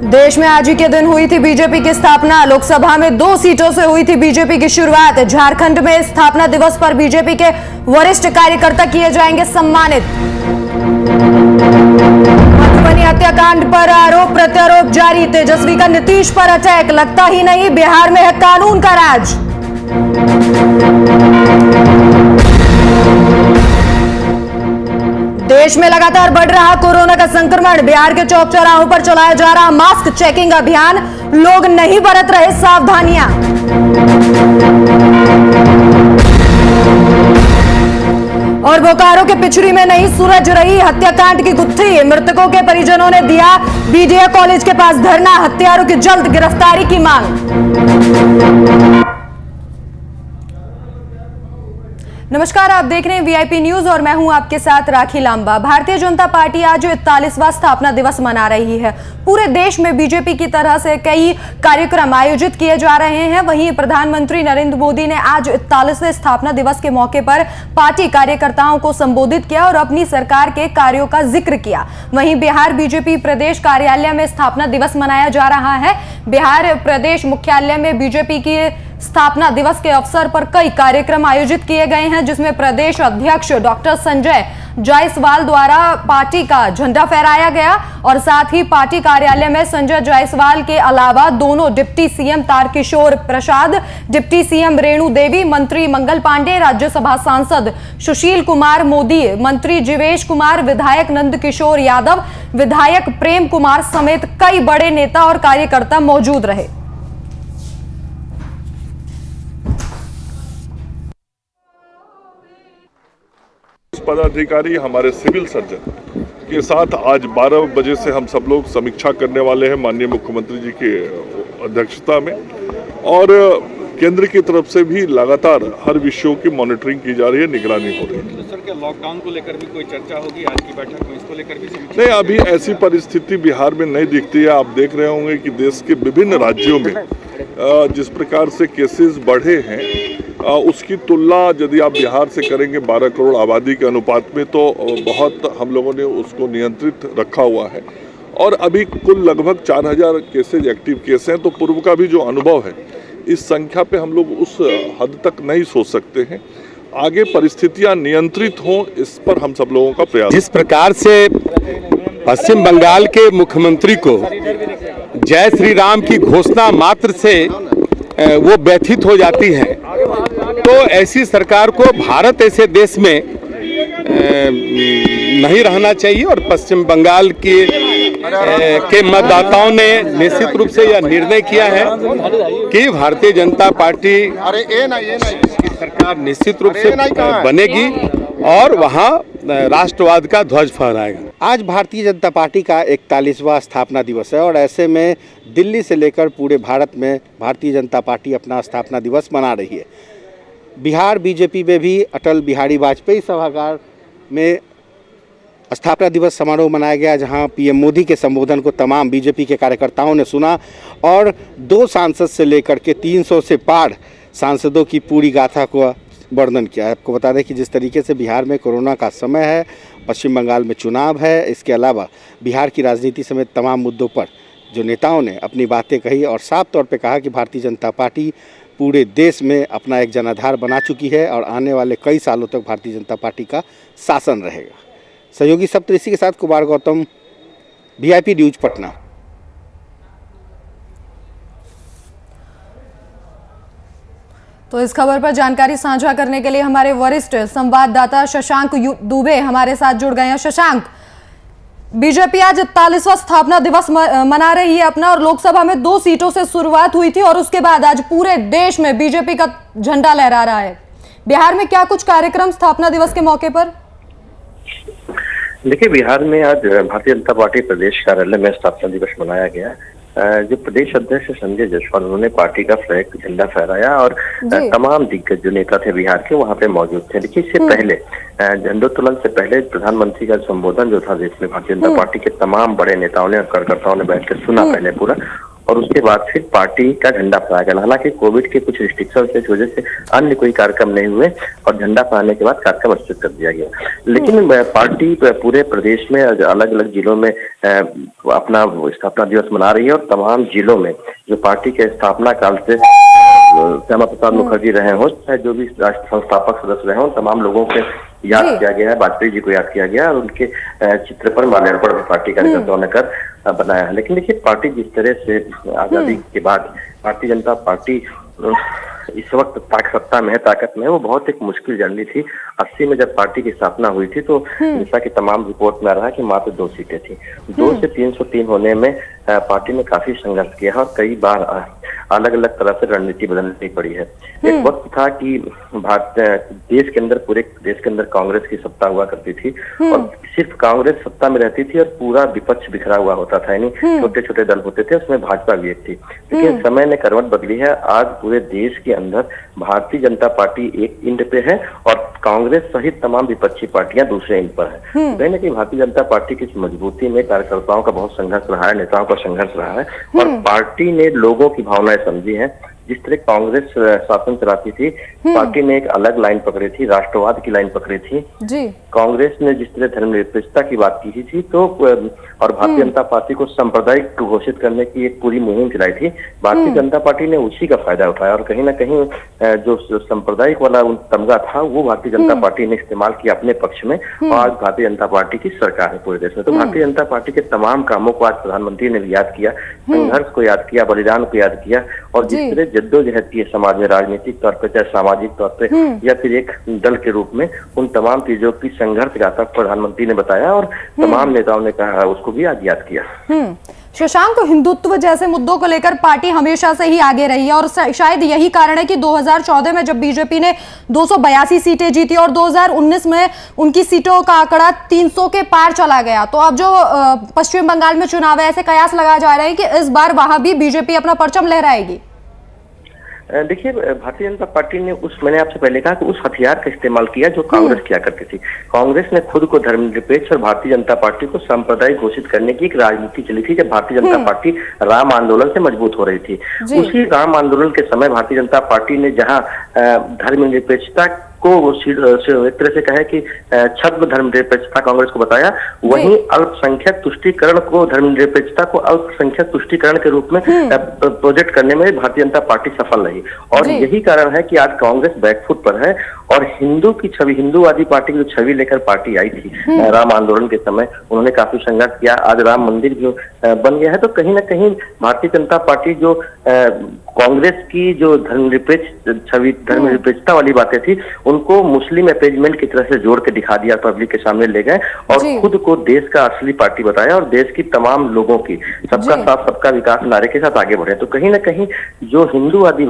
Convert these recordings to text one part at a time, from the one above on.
देश में आज ही के दिन हुई थी बीजेपी की स्थापना। लोकसभा में 2 सीटों से हुई थी बीजेपी की शुरुआत। झारखंड में स्थापना दिवस पर बीजेपी के वरिष्ठ कार्यकर्ता किए जाएंगे सम्मानित। मधुबनी हत्याकांड पर आरोप प्रत्यारोप जारी। तेजस्वी का नीतीश पर अटैक। लगता ही नहीं बिहार में है कानून का राज। देश में लगातार बढ़ रहा कोरोना का संक्रमण। बिहार के चौक चौराहों पर चलाया जा रहा मास्क चेकिंग अभियान। लोग नहीं बरत रहे सावधानियां। और बोकारो के पिछड़ी में नहीं सुलझ रही हत्याकांड की गुत्थी। मृतकों के परिजनों ने दिया बीडीए कॉलेज के पास धरना। हत्यारों की जल्द गिरफ्तारी की मांग। नमस्कार, आप देख रहे हैं वीआईपी न्यूज और मैं हूं आपके साथ राखी लांबा। भारतीय जनता पार्टी आज 41वां स्थापना दिवस मना रही है। पूरे देश में बीजेपी की तरह से कई कार्यक्रम आयोजित किए जा रहे हैं। वहीं प्रधानमंत्री नरेंद्र मोदी ने आज 41वें स्थापना दिवस के मौके पर पार्टी कार्यकर्ताओं को संबोधित किया और अपनी सरकार के कार्यों का जिक्र किया। वहीं बिहार बीजेपी प्रदेश कार्यालय में स्थापना दिवस मनाया जा रहा है। बिहार प्रदेश मुख्यालय में बीजेपी की स्थापना दिवस के अवसर पर कई कार्यक्रम आयोजित किए गए हैं, जिसमें प्रदेश अध्यक्ष डॉक्टर संजय जायसवाल द्वारा पार्टी का झंडा फहराया गया और साथ ही पार्टी कार्यालय में संजय जायसवाल के अलावा दोनों deputy CM Tarkishore Prasad, deputy CM Renu Devi, मंत्री मंगल पांडे, राज्यसभा सांसद सुशील कुमार मोदी, मंत्री जीवेश कुमार, विधायक नंद किशोर यादव, विधायक प्रेम कुमार समेत कई बड़े नेता और कार्यकर्ता मौजूद रहे। पदाधिकारी हमारे सिविल सर्जन के साथ आज 12 बजे से हम सब लोग समीक्षा करने वाले हैं माननीय मुख्यमंत्री जी की अध्यक्षता में। और केंद्र की तरफ से भी लगातार हर विषयों की मॉनिटरिंग की जा रही है, निगरानी हो रही है। तो सर, क्या लॉकडाउन को लेकर भी कोई चर्चा होगी आज की बैठक में? इसको लेकर भी नहीं, अभी ऐसी परिस्थिति बिहार में नहीं दिखती है। आप देख रहे होंगे कि देश के विभिन्न राज्यों में जिस प्रकार से केसेस बढ़े हैं उसकी तुलना यदि आप बिहार से करेंगे 12 करोड़ आबादी के अनुपात में तो बहुत हम लोगों ने उसको नियंत्रित रखा हुआ है। और अभी कुल लगभग 4000 केसेज एक्टिव केस हैं। तो पूर्व का भी जो अनुभव है इस संख्या पे हम लोग उस हद तक नहीं सोच सकते हैं। आगे परिस्थितियां नियंत्रित हों इस पर हम सब लोगों का प्रयास। जिस प्रकार से पश्चिम बंगाल के मुख्यमंत्री को जय श्री राम की घोषणा मात्र से वो व्यथित हो जाती है, तो ऐसी सरकार को भारत ऐसे देश में नहीं रहना चाहिए। और पश्चिम बंगाल के मतदाताओं ने निश्चित रूप से यह निर्णय किया है कि भारतीय जनता पार्टी की सरकार निश्चित रूप से बनेगी और वहाँ राष्ट्रवाद का ध्वज फहराएगा। आज भारतीय जनता पार्टी का 41वां स्थापना दिवस है और ऐसे में दिल्ली से लेकर पूरे भारत में भारतीय जनता पार्टी अपना स्थापना दिवस मना रही है। बिहार बीजेपी में भी अटल बिहारी वाजपेयी सभागार में स्थापना दिवस समारोह मनाया गया, जहां पीएम मोदी के संबोधन को तमाम बीजेपी के कार्यकर्ताओं ने सुना और 2 सांसद से लेकर के 300 से पार सांसदों की पूरी गाथा को वर्णन किया है। आपको बता दें कि जिस तरीके से बिहार में कोरोना का समय है, पश्चिम बंगाल में चुनाव है, इसके अलावा बिहार की राजनीति समेत तमाम मुद्दों पर जो नेताओं ने अपनी बातें कही और साफ तौर पे कहा कि भारतीय जनता पार्टी पूरे देश में अपना एक जनाधार बना चुकी है और आने वाले कई सालों तक भारतीय जनता पार्टी का शासन रहेगा। सहयोगी सप्तऋषि के साथ कुमार गौतम, वीआईपी न्यूज पटना। तो इस खबर पर जानकारी साझा करने के लिए हमारे वरिष्ठ संवाददाता शशांक दुबे हमारे साथ जुड़ गए हैं। शशांक, बीजेपी आज 41वां स्थापना दिवस मना रही है अपना और लोकसभा में 2 सीटों से शुरुआत हुई थी और उसके बाद आज पूरे देश में बीजेपी का झंडा लहरा रहा है। बिहार में क्या कुछ कार्यक्रम स्थापना दिवस के मौके पर? देखिए, बिहार में आज भारतीय जनता पार्टी प्रदेश कार्यालय में स्थापना दिवस मनाया गया। जो प्रदेश अध्यक्ष संजय जायसवाल, उन्होंने पार्टी का फ्लैग झंडा फहराया और तमाम दिग्गज जो नेता थे बिहार के वहां पे मौजूद थे। देखिए, इससे पहले झंडोत्तोलन से पहले प्रधानमंत्री का संबोधन जो था देश में भारतीय जनता पार्टी के तमाम बड़े नेताओं ने और कार्यकर्ताओं ने बैठ कर सुना पहले पूरा। और उसके बाद फिर पार्टी का झंडा फहराया गया। हालांकि कोविड के कुछ रिस्ट्रिक्शन की वजह से अन्य कोई कार्यक्रम नहीं हुए और झंडा फहराने के बाद कार्यक्रम स्थगित कर दिया गया। लेकिन पार्टी पूरे प्रदेश में अलग अलग जिलों में अपना स्थापना दिवस मना रही है और तमाम जिलों में जो पार्टी के स्थापना काल से श्यामा प्रसाद मुखर्जी रहे हों, चाहे जो भी राष्ट्र संस्थापक सदस्य रहे हों, तमाम लोगों को याद किया गया है, वाजपेयी जी को याद किया गया और उनके चित्र पर माल्यार्पण भी पार्टी कार्यकर्ताओं ने कर बनाया है। लेकिन देखिए, पार्टी जिस तरह से आजादी के बाद भारतीय जनता पार्टी इस वक्त सत्ता में है, ताकत में है, वो बहुत एक मुश्किल जर्नी थी। 80 में जब पार्टी की स्थापना हुई थी तो जैसा कि तमाम रिपोर्ट में आ रहा है कि मात्र 2 सीटें थी। 2 से 303 होने में पार्टी ने काफी संघर्ष किया और कई बार अलग अलग तरह से रणनीति बदलनी पड़ी है। एक वक्त था कि देश के अंदर, पूरे देश के अंदर कांग्रेस की सत्ता हुआ करती थी और सिर्फ कांग्रेस सत्ता में रहती थी और पूरा विपक्ष बिखरा हुआ होता था, यानी छोटे छोटे दल होते थे, उसमें भाजपा भी एक थी। लेकिन समय ने करवट बदली है। आज पूरे देश के अंदर भारतीय जनता पार्टी एक इंड पे है और कांग्रेस सहित तमाम विपक्षी पार्टियां दूसरे इंड पर है। कहीं ना कहीं भारतीय जनता पार्टी की मजबूती में कार्यकर्ताओं का बहुत संघर्ष रहा है, नेताओं का संघर्ष रहा है और पार्टी ने लोगों की भावनाएं समझी हैं। जिस तरह कांग्रेस शासन चलाती थी, पार्टी ने एक अलग लाइन पकड़ी थी, राष्ट्रवाद की लाइन पकड़ी थी जी। कांग्रेस ने जिस तरह धर्मनिरपेक्षता की बात की थी तो और भारतीय जनता पार्टी को सांप्रदायिक घोषित करने की एक पूरी मुहिम चलाई थी। भारतीय जनता पार्टी ने उसी का फायदा उठाया और कहीं ना कहीं जो सांप्रदायिक वाला तमगा था वो भारतीय जनता पार्टी ने इस्तेमाल किया अपने पक्ष में और आज भारतीय जनता पार्टी की सरकार है पूरे देश में। तो भारतीय जनता पार्टी के तमाम कामों को आज प्रधानमंत्री ने भी याद किया, संघर्ष को याद किया, बलिदान को याद किया और जिस तरह जद्दोजहद की समाज में, राजनीतिक तौर पर चाहे सामाजिक तौर पे या फिर एक दल के रूप में, उन तमाम चीजों की संघर्ष गाथा प्रधानमंत्री ने बताया और तमाम नेताओं ने कहा, उसको भी आज याद किया। शशांक, हिंदुत्व जैसे मुद्दों को लेकर पार्टी हमेशा से ही आगे रही है और शायद यही कारण है कि 2014 में जब बीजेपी ने 282 सीटें जीती और 2019 में उनकी सीटों का आंकड़ा 300 के पार चला गया। तो अब जो पश्चिम बंगाल में चुनाव है, ऐसे कयास लगाए जा रहे हैं कि इस बार वहां भी बीजेपी अपना परचम लहराएगी। देखिए, भारतीय जनता पार्टी ने मैंने आपसे पहले कहा कि उस हथियार का इस्तेमाल किया जो कांग्रेस किया करती थी। कांग्रेस ने खुद को धर्मनिरपेक्ष और भारतीय जनता पार्टी को सांप्रदायिक घोषित करने की एक राजनीति चली थी जब भारतीय जनता पार्टी राम आंदोलन से मजबूत हो रही थी। उसी राम आंदोलन के समय भारतीय जनता पार्टी ने जहां धर्मनिरपेक्षता को एक तरह से कहे कि छद्म धर्मनिरपेक्षता कांग्रेस को बताया, वहीं अल्पसंख्यक तुष्टीकरण को, धर्मनिरपेक्षता को अल्पसंख्यक तुष्टीकरण के रूप में प्रोजेक्ट करने में भारतीय जनता पार्टी सफल रही और यही कारण है कि आज कांग्रेस बैकफुट पर है और हिंदू की छवि, हिंदूवादी पार्टी की जो छवि लेकर पार्टी आई थी राम आंदोलन के समय, उन्होंने काफी संघर्ष किया। आज राम मंदिर जो बन गया है तो कहीं ना कहीं भारतीय जनता पार्टी जो कांग्रेस की जो धर्मनिरपेक्ष छवि, धर्मनिरपेक्षता वाली बातें थी, उनको मुस्लिम अपीजमेंट की तरह से जोड़ के दिखा दिया, पब्लिक के सामने ले गए और खुद को देश का असली पार्टी बताया और देश की तमाम लोगों की सबका साथ सबका विकास नारे के साथ आगे बढ़े। तो कहीं ना कहीं जो हिंदूवादी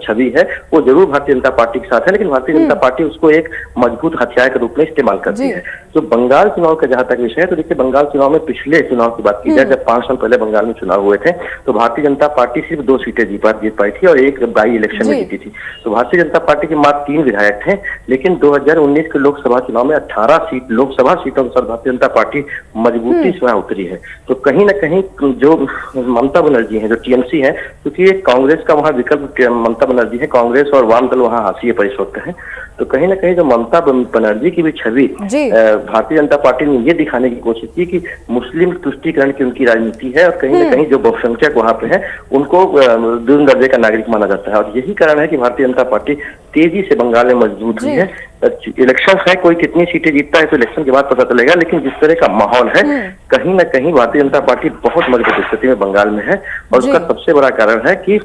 छवि है वो जरूर भारतीय जनता पार्टी के साथ है, लेकिन भारतीय जनता पार्टी उसको एक मजबूत हथियार के रूप में इस्तेमाल करती है। तो बंगाल चुनाव का जहां तक विषय है तो देखिए, बंगाल चुनाव में पिछले चुनाव की बात की जाए, जब 5 साल पहले बंगाल में चुनाव हुए थे तो भारतीय जनता पार्टी सिर्फ 2 सीटें जीत पाई थी और एक बाई इलेक्शन में जीती थी। तो भारतीय जनता पार्टी के मात्र 3 विधायक थे, लेकिन 2019 के लोकसभा चुनाव में 18 लोकसभा सीटों के साथ भारतीय जनता पार्टी मजबूती से वहां उतरी है। तो कहीं ना कहीं जो ममता बनर्जी है, जो टीएमसी है, क्योंकि कांग्रेस का वहां विकल्प ममता बनर्जी है, कांग्रेस और वाम दल वहां हाशिए पर इस वक्त है। तो कहीं ना कहीं जो ममता बनर्जी की भी छवि भारतीय जनता पार्टी ने ये दिखाने की कोशिश की कि मुस्लिम तुष्टीकरण की उनकी राजनीति है और कहीं ना कहीं जो बहुसंख्यक वहां पे है उनको दूसरे दर्जे का नागरिक माना जाता है और यही कारण है कि भारतीय जनता पार्टी तेजी से बंगाल में मजबूत हुई है। इलेक्शन है, कोई कितनी सीटें जीतता है तो इलेक्शन के बाद पता चलेगा, लेकिन जिस तरह का माहौल है कहीं ना कहीं भारतीय जनता पार्टी बहुत मजबूत स्थिति में बंगाल में है और उसका सबसे बड़ा कारण है कि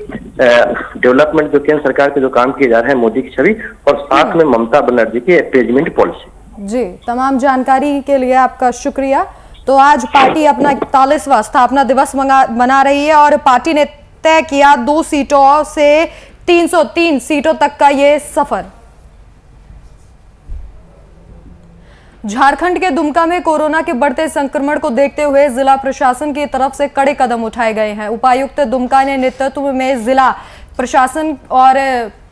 डेवलपमेंट जो केंद्र सरकार के जो काम किए जा रहे हैं, मोदी की छवि और साथ में ममता बनर्जी की अपीजमेंट पॉलिसी। जी, तमाम जानकारी के लिए आपका शुक्रिया। तो आज पार्टी अपना 41वां स्थापना दिवस मना रही है और पार्टी ने तय किया 2 सीटों से 303 सीटों तक का ये सफर। झारखंड के दुमका में कोरोना के बढ़ते संक्रमण को देखते हुए जिला प्रशासन की तरफ से कड़े कदम उठाए गए हैं। उपायुक्त दुमका ने नेतृत्व में जिला प्रशासन और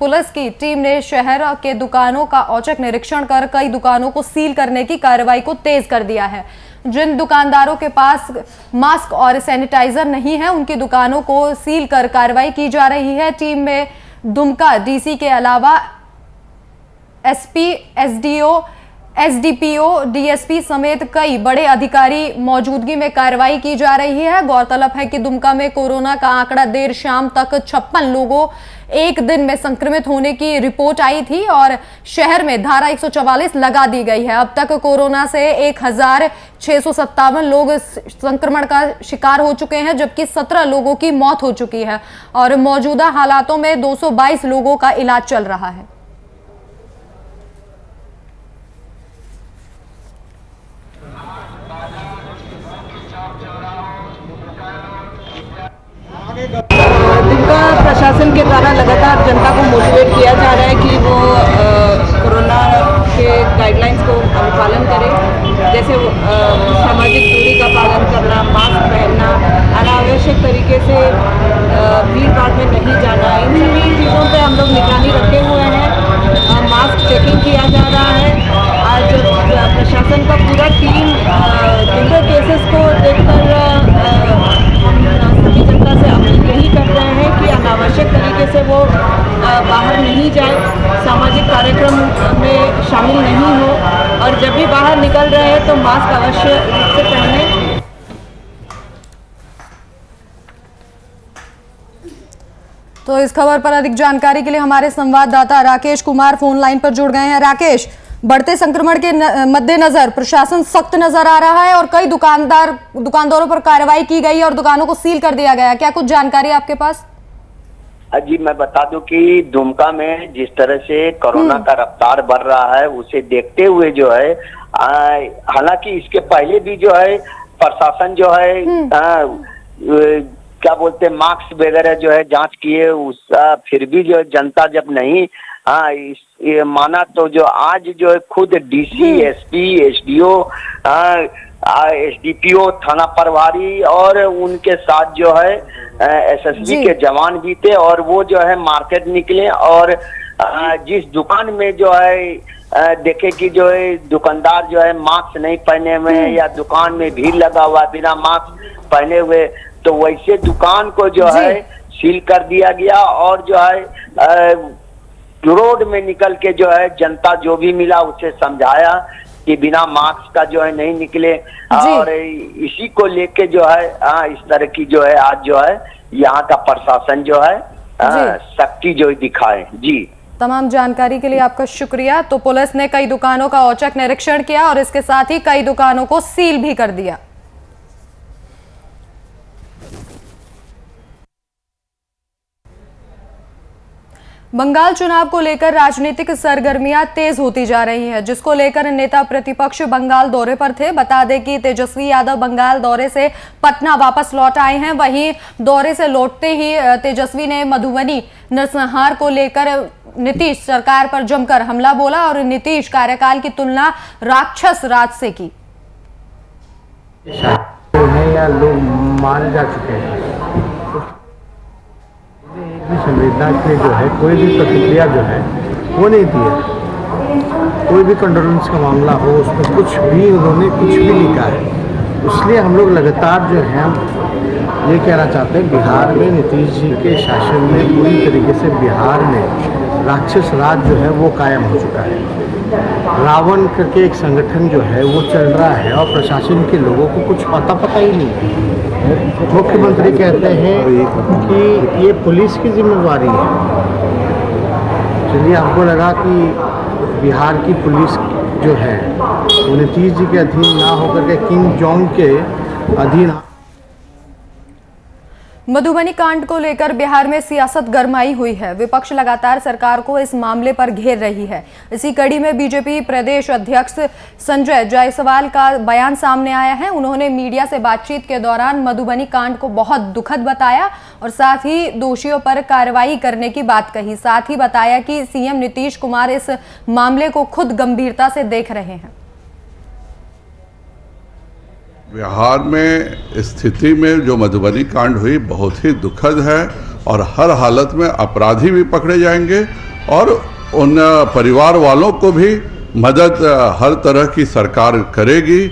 पुलिस की टीम ने शहर के दुकानों का औचक निरीक्षण कर कई दुकानों को सील करने की कार्रवाई को तेज कर दिया है। जिन दुकानदारों के पास मास्क और सैनिटाइजर नहीं है उनकी दुकानों को सील कर कार्रवाई की जा रही है। टीम में दुमका डीसी के अलावा एसपी, एसडीओ, एसडीपीओ, डीएसपी समेत कई बड़े अधिकारी मौजूदगी में कार्रवाई की जा रही है। गौरतलब है कि दुमका में कोरोना का आंकड़ा देर शाम तक 56 लोगों एक दिन में संक्रमित होने की रिपोर्ट आई थी और शहर में धारा 144 लगा दी गई है। अब तक कोरोना से 1657 लोग संक्रमण का शिकार हो चुके हैं, जबकि 17 लोगों की मौत हो चुकी है और मौजूदा हालातों में 222 लोगों का इलाज चल रहा है। दुमका प्रशासन के द्वारा लगातार जनता को मोटिवेट किया जा रहा है कि वो कोरोना के गाइडलाइंस को अनुपालन करें, जैसे सामाजिक दूरी का पालन करना, मास्क पहनना, अनावश्यक तरीके से भीड़ भाड़ में नहीं जाना, इन सभी चीज़ों पे हम लोग निगरानी रखे हुए हैं। मास्क चेकिंग किया जा रहा है। आज प्रशासन का पूरा टीम जिनको केसेस को देखकर सभी जनता से अपील यही कर रहे हैं कि अनावश्यक तरीके से वो बाहर नहीं जाए, सामाजिक कार्यक्रम में शामिल नहीं हो और जब भी बाहर निकल रहे हैं तो मास्क अवश्य रूप से पहनें। तो इस खबर पर अधिक जानकारी के लिए हमारे संवाददाता राकेश कुमार फोन लाइन पर जुड़ गए हैं। राकेश, बढ़ते संक्रमण के मद्देनजर प्रशासन सख्त नजर आ रहा है और कई दुकानदारों पर कार्रवाई की गई और दुकानों को सील कर दिया गया। क्या कुछ जानकारी आपके पास? जी, मैं बता दूं कि दुमका में जिस तरह से कोरोना का रफ्तार बढ़ रहा है उसे देखते हुए जो है, हालांकि इसके पहले भी जो है प्रशासन जो है क्या बोलते हैं मास्क वगैरह जो है जांच किए, उसका फिर भी जो है जनता जब नहीं माना तो जो आज जो है खुद डीसी, एसपी, एसडीओ, एसडीपीओ, थाना प्रभारी और उनके साथ जो है एसएसबी के जवान भी थे और वो जो है मार्केट निकले और जिस दुकान में जो है देखे कि जो है दुकानदार जो है मास्क नहीं पहने हुए या दुकान में भीड़ लगा हुआ बिना मास्क पहने हुए, तो वैसे दुकान को जो है सील कर दिया गया और जो है रोड में निकल के जो है जनता जो भी मिला उसे समझाया कि बिना मास्क का जो है नहीं निकले और इसी को लेके जो है इस तरह की जो है आज जो है यहाँ का प्रशासन जो है सख्ती जो दिखाए। जी, तमाम जानकारी के लिए आपका शुक्रिया। तो पुलिस ने कई दुकानों का औचक निरीक्षण किया और इसके साथ ही कई दुकानों को सील भी कर दिया। बंगाल चुनाव को लेकर राजनीतिक सरगर्मियां तेज होती जा रही हैं, जिसको लेकर नेता प्रतिपक्ष बंगाल दौरे पर थे। बता दें कि तेजस्वी यादव बंगाल दौरे से पटना वापस लौट आए हैं। वहीं दौरे से लौटते ही तेजस्वी ने मधुबनी नरसंहार को लेकर नीतीश सरकार पर जमकर हमला बोला और नीतीश कार्यकाल की तुलना राक्षस राज से की। या लोग मान जा चुके हैं, संवेदना के जो है कोई भी प्रतिक्रिया जो है वो नहीं दी है। कोई भी कंडोलेंस का मामला हो उसमें कुछ भी उन्होंने कुछ भी लिखा है। इसलिए हम लोग लगातार जो है ये कहना चाहते हैं बिहार में नीतीश जी के शासन में पूरी तरीके से बिहार में राक्षस राज जो है वो कायम हो चुका है। रावण करके एक संगठन जो है वो चल रहा है और प्रशासन के लोगों को कुछ पता ही नहीं है। मुख्यमंत्री कहते हैं कि ये पुलिस की जिम्मेवारी है। चलिए, हमको लगा कि बिहार की पुलिस जो है वो नीतीश जी के अधीन ना होकर के किंग जोंग के अधीन। मधुबनी कांड को लेकर बिहार में सियासत गरमाई हुई है। विपक्ष लगातार सरकार को इस मामले पर घेर रही है। इसी कड़ी में बीजेपी प्रदेश अध्यक्ष संजय जायसवाल का बयान सामने आया है। उन्होंने मीडिया से बातचीत के दौरान मधुबनी कांड को बहुत दुखद बताया और साथ ही दोषियों पर कार्रवाई करने की बात कही। साथ ही बताया कि सीएम नीतीश कुमार इस मामले को खुद गंभीरता से देख रहे हैं। बिहार में स्थिति में जो मधुबनी कांड हुई बहुत ही दुखद है और हर हालत में अपराधी भी पकड़े जाएंगे और उन परिवार वालों को भी मदद हर तरह की सरकार करेगी।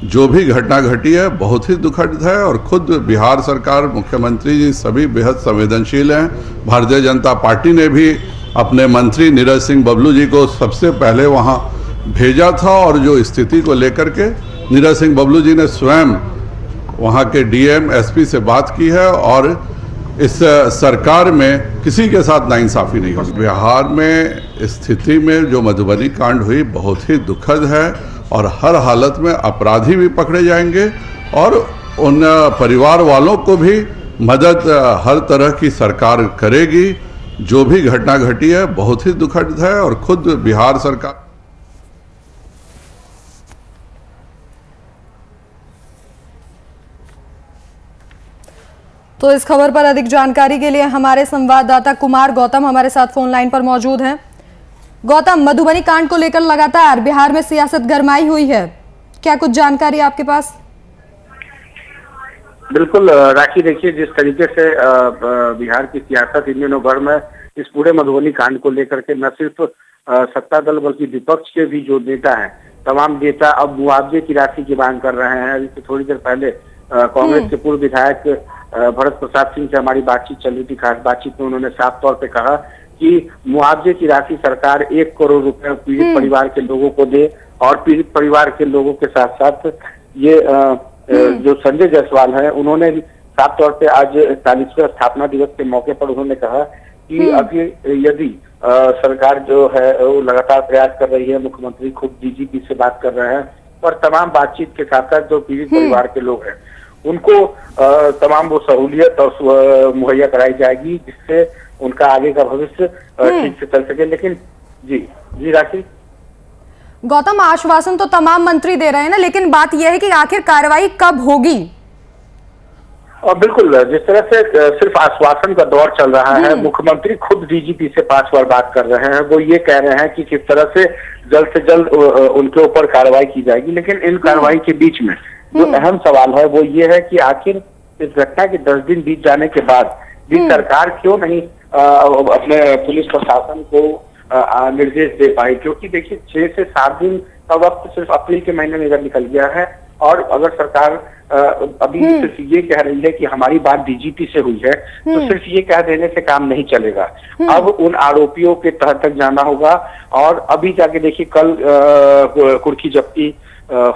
जो भी घटना घटी है बहुत ही दुखद है और खुद बिहार सरकार, मुख्यमंत्री जी सभी बेहद संवेदनशील हैं। भारतीय जनता पार्टी ने भी अपने मंत्री नीरज सिंह बबलू जी को सबसे पहले वहां भेजा था और जो स्थिति को लेकर के नीरज सिंह बबलू जी ने स्वयं वहां के डीएम, एसपी से बात की है और इस सरकार में किसी के साथ नाइंसाफी नहीं होगी। बिहार में स्थिति में जो मधुबनी कांड हुई बहुत ही दुखद है और हर हालत में अपराधी भी पकड़े जाएंगे और उन परिवार वालों को भी मदद हर तरह की सरकार करेगी। जो भी घटना घटी है बहुत ही दुखद है और खुद बिहार सरकार तो इस खबर पर अधिक जानकारी के लिए हमारे संवाददाता कुमार गौतम हमारे साथ फोन लाइन पर मौजूद हैं। गौतम, मधुबनी कांड को लेकर लगातार बिहार में सियासत गरमाई हुई है, क्या कुछ जानकारी आपके पास? बिल्कुल राखी, देखिए जिस तरीके से बिहार की सियासत इन दिनों गर्म है, इस पूरे मधुबनी कांड को लेकर के न सिर्फ सत्ता दल बल्कि विपक्ष के भी जो नेता हैं, तमाम नेता अब मुआवजे की राशि की मांग कर रहे हैं। अभी थोड़ी देर पहले कांग्रेस के पूर्व विधायक भरत प्रसाद सिंह से हमारी बातचीत चल रही थी। खास बातचीत में उन्होंने साफ तौर पे कहा कि मुआवजे की राशि सरकार 1 करोड़ रुपए पीड़ित परिवार के लोगों को दे और पीड़ित परिवार के लोगों के साथ साथ ये जो संजय जायसवाल है, उन्होंने साफ तौर पे आज 41वें स्थापना दिवस के मौके पर उन्होंने कहा कि अभी यदि सरकार जो है वो लगातार प्रयास कर रही है, मुख्यमंत्री खुद डीजीपी से बात कर रहे हैं और तमाम बातचीत के साथ साथ जो पीड़ित परिवार के लोग हैं उनको तमाम वो सहूलियत और मुहैया कराई जाएगी जिससे उनका आगे का भविष्य ठीक से चल सके। लेकिन जी राशि, गौतम, आश्वासन तो तमाम मंत्री दे रहे हैं ना, लेकिन बात यह है कि आखिर कार्रवाई कब होगी? और बिल्कुल जिस तरह से सिर्फ आश्वासन का दौर चल रहा है, मुख्यमंत्री खुद डीजीपी से 5 बार बात कर रहे हैं। वो ये कह रहे हैं कि किस तरह से जल्द उनके ऊपर कार्रवाई की जाएगी। लेकिन इन कार्रवाई के बीच में जो अहम सवाल है वो ये है कि आखिर इस घटना के 10 दिन बीत जाने के बाद भी सरकार क्यों नहीं अपने पुलिस प्रशासन को निर्देश दे पाई? क्योंकि देखिए 6 से 7 दिन का वक्त सिर्फ अप्रैल के महीने में इधर निकल गया है और अगर सरकार अभी सिर्फ ये कह रही है कि हमारी बात डीजीपी से हुई है तो सिर्फ ये कह देने से काम नहीं चलेगा। अब उन आरोपियों के तह तक जाना होगा और अभी जाके देखिए कल कुर्की जब्ती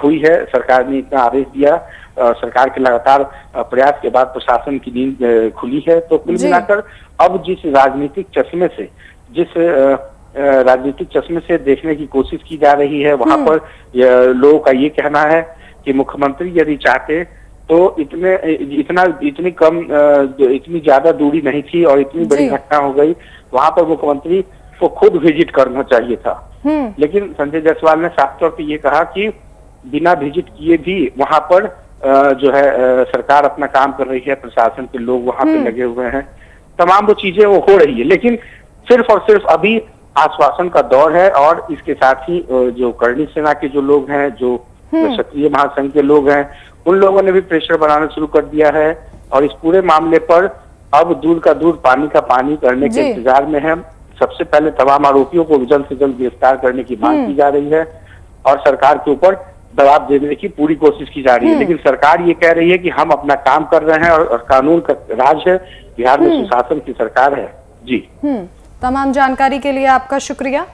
हुई है, सरकार ने इतना आदेश दिया। सरकार के लगातार प्रयास के बाद प्रशासन की नींद खुली है। तो कुल मिलाकर अब जिस राजनीतिक चश्मे से देखने की कोशिश की जा रही है, वहां पर लोगों का ये कहना है कि मुख्यमंत्री यदि चाहते तो इतनी ज्यादा दूरी नहीं थी और इतनी बड़ी घटना हो गई, वहां पर मुख्यमंत्री को खुद विजिट करना चाहिए था। लेकिन संजय जायसवाल ने साफ तौर पर ये कहा कि बिना विजिट किए भी वहां पर जो है सरकार अपना काम कर रही है, प्रशासन के लोग वहां पे लगे हुए हैं, तमाम वो चीजें वो हो रही है। लेकिन सिर्फ और सिर्फ अभी आश्वासन का दौर है और इसके साथ ही जो करणी सेना के जो लोग हैं, जो क्षत्रिय महासंघ के लोग हैं, उन लोगों ने भी प्रेशर बनाना शुरू कर दिया है और इस पूरे मामले पर अब दूध का दूध पानी का पानी करने के इंतजार में है। सबसे पहले तमाम आरोपियों को जल्द से जल्द गिरफ्तार करने की मांग की जा रही है और सरकार के ऊपर दबाव देने की पूरी कोशिश की जा रही है। लेकिन सरकार ये कह रही है कि हम अपना काम कर रहे हैं और कानून का राज है, बिहार में सुशासन की सरकार है। जी तमाम जानकारी के लिए आपका शुक्रिया।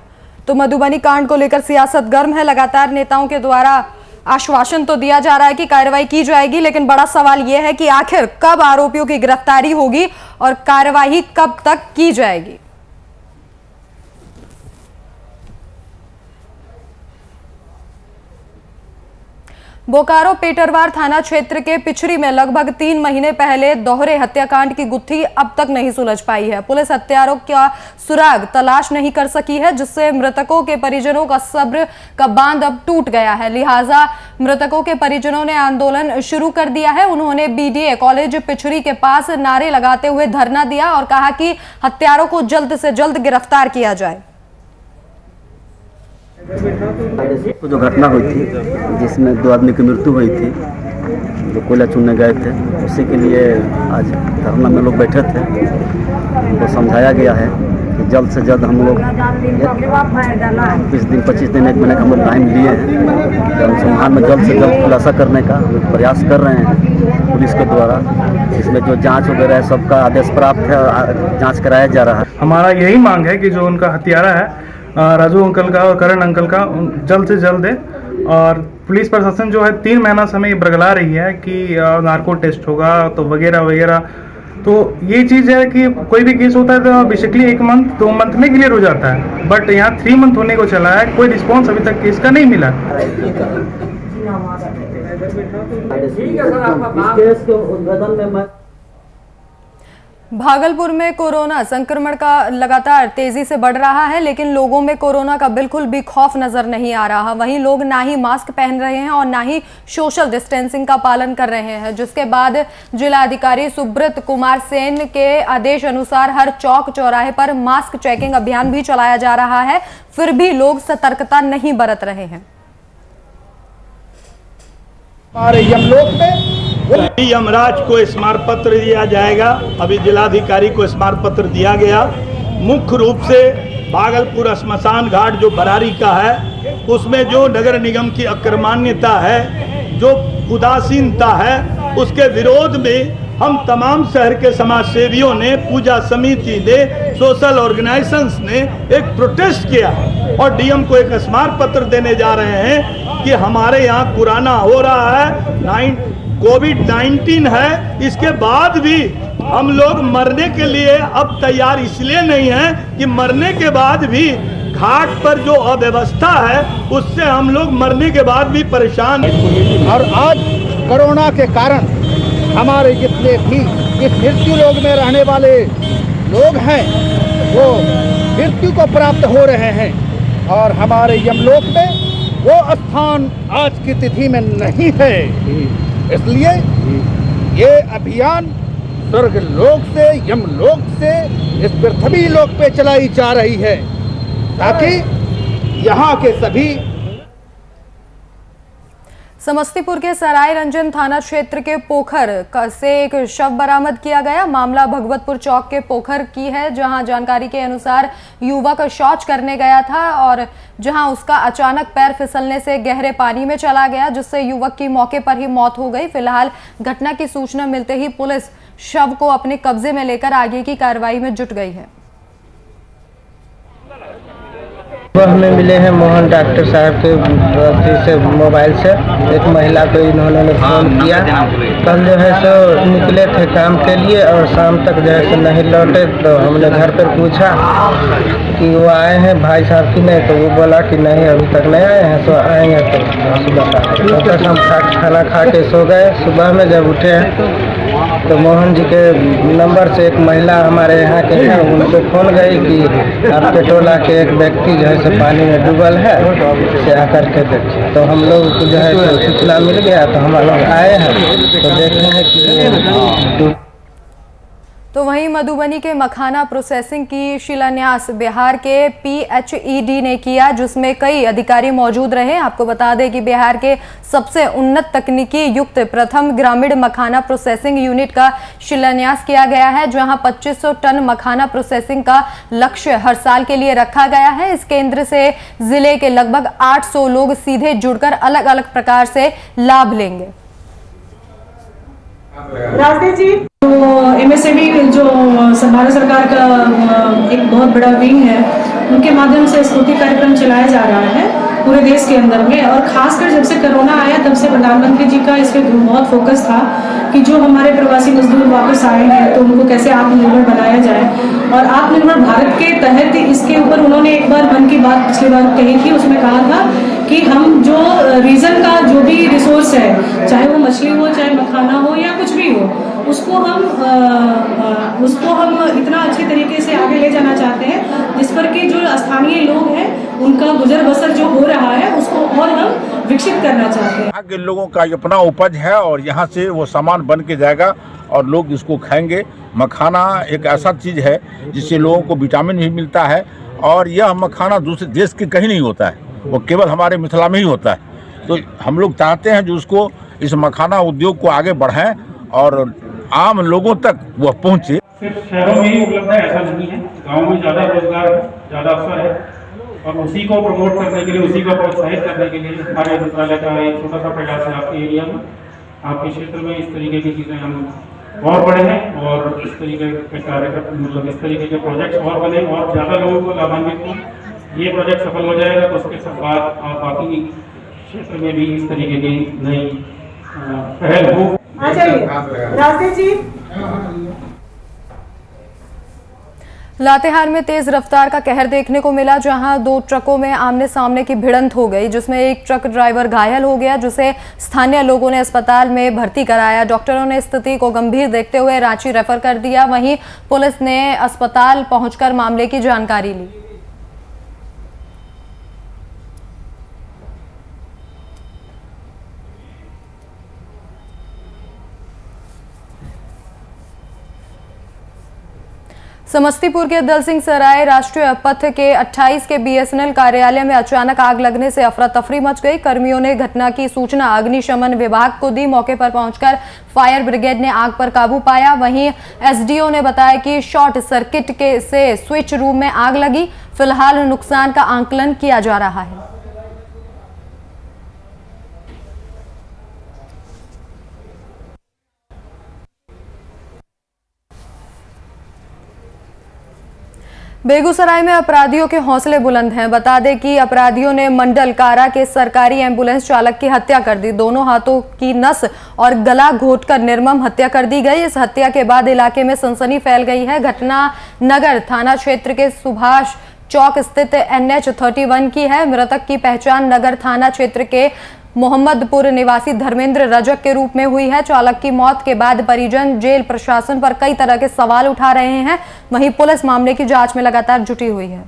तो मधुबनी कांड को लेकर सियासत गर्म है, लगातार नेताओं के द्वारा आश्वासन तो दिया जा रहा है कि कार्रवाई की जाएगी, लेकिन बड़ा सवाल यह है कि आखिर कब आरोपियों की गिरफ्तारी होगी और कार्रवाई कब तक की जाएगी। बोकारो पेटरवार थाना क्षेत्र के पिछड़ी में लगभग 3 महीने पहले दोहरे हत्याकांड की गुत्थी अब तक नहीं सुलझ पाई है। पुलिस हत्यारों का सुराग तलाश नहीं कर सकी है, जिससे मृतकों के परिजनों का सब्र का बांध अब टूट गया है। लिहाजा मृतकों के परिजनों ने आंदोलन शुरू कर दिया है। उन्होंने बीडीए कॉलेज पिछड़ी के पास नारे लगाते हुए धरना दिया और कहा कि हत्यारों को जल्द से जल्द गिरफ्तार किया जाए। जो घटना हुई थी जिसमें 2 आदमी की मृत्यु हुई थी, जो कोयला चुनने गए थे, उसी के लिए आज धरना में लोग बैठे थे। उनको समझाया गया है कि जल्द से जल्द हम लोग 20 दिन 25 दिन 1 महीने का हम लोग टाइम लिए हैं कि अनुसंधान संस्थान में जल्द से जल्द खुलासा करने का हम लोग प्रयास कर रहे हैं पुलिस के द्वारा। इसमें जो जांच वगैरह है सबका आदेश प्राप्त है, जांच कराया जा रहा है। हमारा यही मांग है कि जो उनका हत्यारा है राजू अंकल का और करण अंकल का जल्द से जल्द है। और पुलिस प्रशासन जो है 3 महीना से हमें बरगला रही है कि नार्को टेस्ट होगा तो वगैरह वगैरह। तो ये चीज़ है कि कोई भी केस होता है तो बेसिकली 1 मंथ 2 मंथ में क्लियर हो जाता है, बट यहाँ 3 मंथ होने को चला है, कोई रिस्पॉन्स अभी तक केस का नहीं मिला। भागलपुर में कोरोना संक्रमण का लगातार तेजी से बढ़ रहा है, लेकिन लोगों में कोरोना का बिल्कुल भी खौफ नजर नहीं आ रहा। वहीं लोग ना ही मास्क पहन रहे हैं और ना ही सोशल डिस्टेंसिंग का पालन कर रहे हैं, जिसके बाद जिलाधिकारी सुब्रत कुमार सेन के आदेश अनुसार हर चौक चौराहे पर मास्क चेकिंग अभियान भी चलाया जा रहा है। फिर भी लोग सतर्कता नहीं बरत रहे हैं। हमारे यमलोक में यमराज को स्मारक पत्र दिया जाएगा। अभी जिलाधिकारी को स्मारक पत्र दिया गया। मुख्य रूप से भागलपुर श्मशान घाट जो बरारी का है, उसमें जो नगर निगम की अकर्मण्यता है, जो उदासीनता है, उसके विरोध में हम तमाम शहर के समाज सेवियों ने, पूजा समिति ने, सोशल ऑर्गेनाइजेशंस ने एक प्रोटेस्ट किया और डीएम को एक स्मारक पत्र देने जा रहे हैं कि हमारे यहाँ कोरोना हो रहा है, कोविड-19 है, इसके बाद भी हम लोग मरने के लिए अब तैयार इसलिए नहीं हैं कि मरने के बाद भी घाट पर जो अव्यवस्था है उससे हम लोग मरने के बाद भी परेशान हैं। और आज कोरोना के कारण हमारे जितने भी इस मृत्यु लोक में रहने वाले लोग हैं वो मृत्यु को प्राप्त हो रहे हैं और हमारे यमलोक में वो स्थान आज की तिथि में नहीं है। इसलिए ये अभियान स्वर्ग लोक से, यमलोक से इस पृथ्वी लोक पे चलाई जा रही है ताकि यहाँ के सभी। समस्तीपुर के सराय रंजन थाना क्षेत्र के पोखर से एक शव बरामद किया गया। मामला भगवतपुर चौक के पोखर की है, जहां जानकारी के अनुसार युवक शौच करने गया था और जहां उसका अचानक पैर फिसलने से गहरे पानी में चला गया, जिससे युवक की मौके पर ही मौत हो गई। फिलहाल घटना की सूचना मिलते ही पुलिस शव को अपने कब्जे में लेकर आगे की कार्रवाई में जुट गई है। हमें मिले हैं मोहन डॉक्टर साहब के से मोबाइल से एक महिला को इन्होंने फोन किया। कल जो है सो निकले थे काम के लिए और शाम तक जो है सो नहीं लौटे, तो हमने घर पर पूछा कि वो आए हैं भाई साहब की नहीं, तो वो बोला कि नहीं अभी तक नहीं आए हैं, सो आएंगे तो बता। तब तक हम खाना खा के सो गए। सुबह में जब उठे हैं तो मोहन जी के नंबर से एक महिला हमारे यहाँ के हैं, उनको फोन गई कि आपके टोला के एक व्यक्ति जो है सो पानी में डूबल है, से आकर के देखे। तो हम लोग को जो है सूचना मिल गया तो हम लोग आए हैं तो देखे हैं कि। तो वहीं मधुबनी के मखाना प्रोसेसिंग की शिलान्यास बिहार के PHED ने किया, जिसमें कई अधिकारी मौजूद रहे। आपको बता दें कि बिहार के सबसे उन्नत तकनीकी युक्त प्रथम ग्रामीण मखाना प्रोसेसिंग यूनिट का शिलान्यास किया गया है, जहां 2500 टन मखाना प्रोसेसिंग का लक्ष्य हर साल के लिए रखा गया है। इस केंद्र से जिले के लगभग 800 लोग सीधे जुड़कर अलग अलग प्रकार से लाभ लेंगे। राजदेव जी, तो MSME जो भारत सरकार का एक बहुत बड़ा विंग है, उनके माध्यम से स्फूर्ति कार्यक्रम चलाया जा रहा है पूरे देश के अंदर में। और खासकर जब से कोरोना आया तब से प्रधानमंत्री जी का इस पर बहुत फोकस था कि जो हमारे प्रवासी मजदूर वापस आए हैं तो उनको कैसे आत्मनिर्भर बनाया जाए। और आत्मनिर्भर भारत के तहत इसके ऊपर उन्होंने एक बार मन की बात पिछली बार कही थी, उसमें कहा था कि हम जो रीजन का जो भी रिसोर्स है, चाहे वो मछली हो, चाहे मखाना हो या कुछ भी हो, उसको हम इतना अच्छे तरीके से आगे ले जाना चाहते हैं जिस पर कि जो स्थानीय लोग हैं उनका गुजर बसर जो हो रहा है उसको और हम विकसित करना चाहते हैं। यहाँ के लोगों का अपना उपज है और यहाँ से वो सामान बन के जाएगा और लोग इसको खाएंगे। मखाना एक ऐसा चीज़ है जिससे लोगों को विटामिन भी मिलता है और यह मखाना दूसरे देश के कहीं नहीं होता है, वो केवल हमारे मिथिला में ही होता है। तो हम लोग चाहते हैं जो उसको इस मखाना उद्योग को आगे बढ़ाएं और आम लोगों तक वह पहुँचे। सिर्फ शहरों में ही उपलब्ध है ऐसा नहीं है, गाँव में ज़्यादा रोजगार है, ज़्यादा अवसर है। और उसी को प्रमोट करने के लिए, उसी को प्रोत्साहित करने के लिए हमारे मंत्रालय का एक छोटा सा प्रयास है आपके एरिया में, आपके क्षेत्र में इस तरीके की चीज़ें हम और बढ़े हैं और इस तरीके के कार्यक्रम, मतलब इस तरीके के प्रोजेक्ट्स और बने और ज़्यादा लोगों को लाभान्वित हों। ये प्रोजेक्ट सफल हो जाएगा तो उसके साथ बाद बाकी क्षेत्र में भी इस तरीके की नई पहल हो। राजेश जी, लातेहार में तेज रफ्तार का कहर देखने को मिला, जहां दो ट्रकों में आमने सामने की भिड़ंत हो गई, जिसमें एक ट्रक ड्राइवर घायल हो गया, जिसे स्थानीय लोगों ने अस्पताल में भर्ती कराया। डॉक्टरों ने स्थिति को गंभीर देखते हुए रांची रेफर कर दिया। वहीं पुलिस ने अस्पताल पहुंचकर मामले की जानकारी ली। समस्तीपुर के दल सिंह सराय राष्ट्रीय पथ के 28 के बीएसएनएल कार्यालय में अचानक आग लगने से अफरा तफरी मच गई। कर्मियों ने घटना की सूचना अग्निशमन विभाग को दी। मौके पर पहुंचकर फायर ब्रिगेड ने आग पर काबू पाया। वहीं एसडीओ ने बताया कि शॉर्ट सर्किट से स्विच रूम में आग लगी। फिलहाल नुकसान का आंकलन किया जा रहा है। बेगूसराय में अपराधियों के हौसले बुलंद हैं। बता दें कि अपराधियों ने मंडल कारा के सरकारी एम्बुलेंस चालक की हत्या कर दी। दोनों हाथों की नस और गला घोंटकर निर्मम हत्या कर दी गई। इस हत्या के बाद इलाके में सनसनी फैल गई है। घटना नगर थाना क्षेत्र के सुभाष चौक स्थित NH31 की है। मृतक की पहचान नगर थाना क्षेत्र के मोहम्मदपुर निवासी धर्मेंद्र रजक के रूप में हुई है। चालक की मौत के बाद परिजन जेल प्रशासन पर कई तरह के सवाल उठा रहे हैं। वहीं पुलिस मामले की जांच में लगातार जुटी हुई है।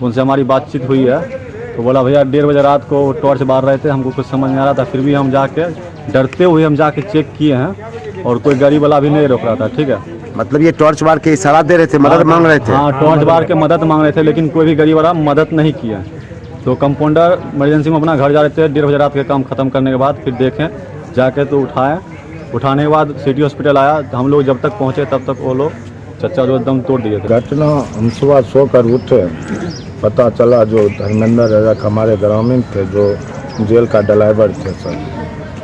उनसे हमारी बातचीत हुई है तो बोला भैया 1:30 बजे रात को टॉर्च बार रहे थे, हमको कुछ समझ नहीं आ रहा था, फिर भी हम जाके डरते हुए हम जाके चेक किए हैं और कोई गाड़ी वाला भी नहीं रोक रहा था। ठीक है, मतलब ये टॉर्च बार के इशारा दे रहे थे, मदद मांग रहे थे? हाँ, टॉर्च बार के मदद मांग रहे थे, लेकिन कोई भी गाड़ी वाला मदद नहीं किया। तो कंपाउंडर इमरजेंसी में अपना घर जा रहे थे। 1:30 बजे रात के काम खत्म करने के बाद फिर देखें जाके तो उठाने के बाद सिटी हॉस्पिटल आया। हम लोग जब तक पहुँचे तब तक वो लोग चच्चा जो एकदम तोड़ दिए थे। घटना हम सुबह सोकर उठे, पता चला जो धर्मेंद्र रजक हमारे ग्रामीण थे, जो जेल का ड्राइवर थे सर,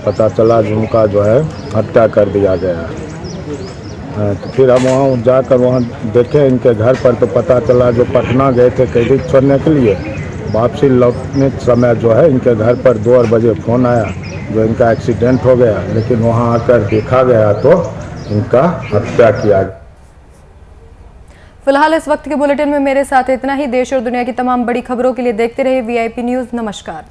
पता चला जिनका जो है हत्या कर दिया गया। तो फिर हम वहाँ जाकर वहाँ देखे इनके घर पर, तो पता चला जो पटना गए थे कैदी छोड़ने के लिए, वापसी लौटने समय जो है इनके घर पर 2 बजे फ़ोन आया जो इनका एक्सीडेंट हो गया। लेकिन वहाँ आकर देखा गया तो इनका हत्या किया गया। फिलहाल इस वक्त के बुलेटिन में मेरे साथ इतना ही। देश और दुनिया की तमाम बड़ी खबरों के लिए देखते रहिए VIP न्यूज़। नमस्कार।